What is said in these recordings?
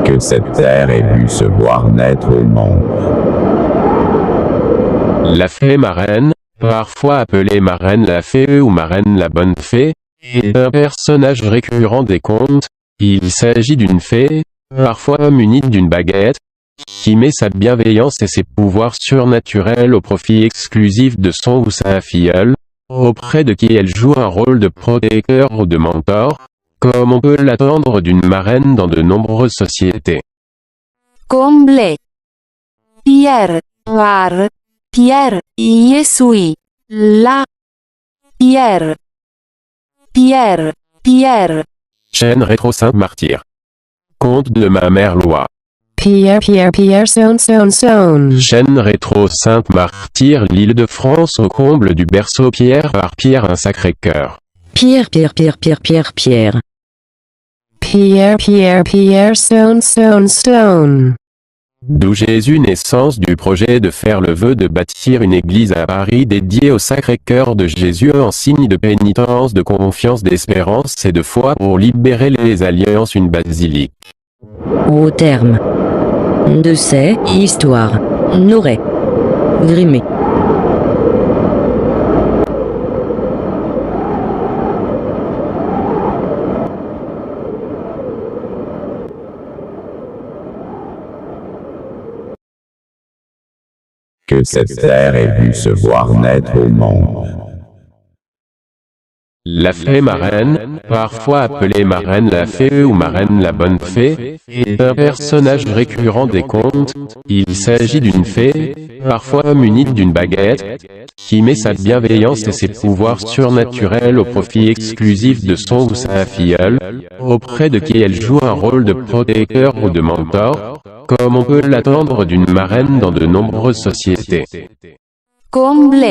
Que cette terre ait vu se voir naître au monde. La fée marraine, parfois appelée marraine la fée ou marraine la bonne fée, est un personnage récurrent des contes. Il s'agit d'une fée, parfois munie d'une baguette, qui met sa bienveillance et ses pouvoirs surnaturels au profit exclusif de son ou sa filleule, auprès de qui elle joue un rôle de protecteur ou de mentor, comme on peut l'attendre d'une marraine dans de nombreuses sociétés. Comble. Pierre, var, Pierre, Iesui, la, Pierre, Pierre, Pierre. Chaîne rétro-sainte-martyr. Conte de ma mère Loi. Pierre, Pierre, Pierre, Son. Chaîne rétro-sainte-martyr, l'Île-de-France au comble du berceau Pierre par Pierre un Sacré-Cœur. Pierre, Pierre, Pierre, Pierre, Pierre, Pierre. Pierre, Pierre, Pierre, Son. D'où Jésus, naissance du projet de faire le vœu de bâtir une église à Paris dédiée au Sacré-Cœur de Jésus en signe de pénitence, de confiance, d'espérance et de foi pour libérer les alliances, une basilique. Au terme de ces histoires, n'aurait grimé. Que cette terre ait vu se voir naître au monde. La fée marraine, parfois appelée marraine la fée ou marraine la bonne fée, est un personnage récurrent des contes. Il s'agit d'une fée, parfois munie d'une baguette, qui met sa bienveillance et ses pouvoirs surnaturels au profit exclusif de son ou sa filleule, auprès de qui elle joue un rôle de protecteur ou de mentor, comme on peut l'attendre d'une marraine dans de nombreuses sociétés. Comble.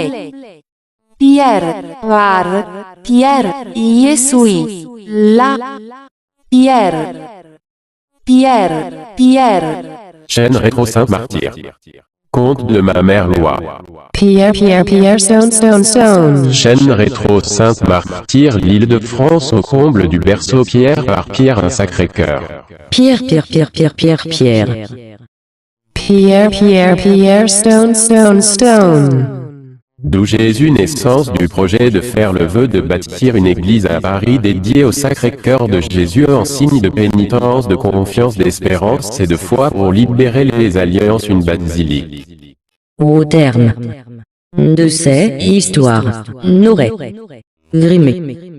Pierre, var, Pierre, Iesui, la, Pierre, Pierre, Pierre. Chaîne rétro-sainte-martyr. Conte de ma mère Loi. Pierre, Pierre, Pierre, Son. Chaîne rétro-sainte-martyr, l'Île-de-France au comble du berceau Pierre par Pierre un Sacré-Cœur. Pierre, Pierre, Pierre, Pierre, Pierre, Pierre. Pierre, Pierre, Pierre, Son. D'où Jésus, naissance du projet de faire le vœu de bâtir une église à Paris dédiée au Sacré-Cœur de Jésus en signe de pénitence, de confiance, d'espérance et de foi pour libérer les alliances, une basilique. Au terme de ces histoires, n'aurait grimé.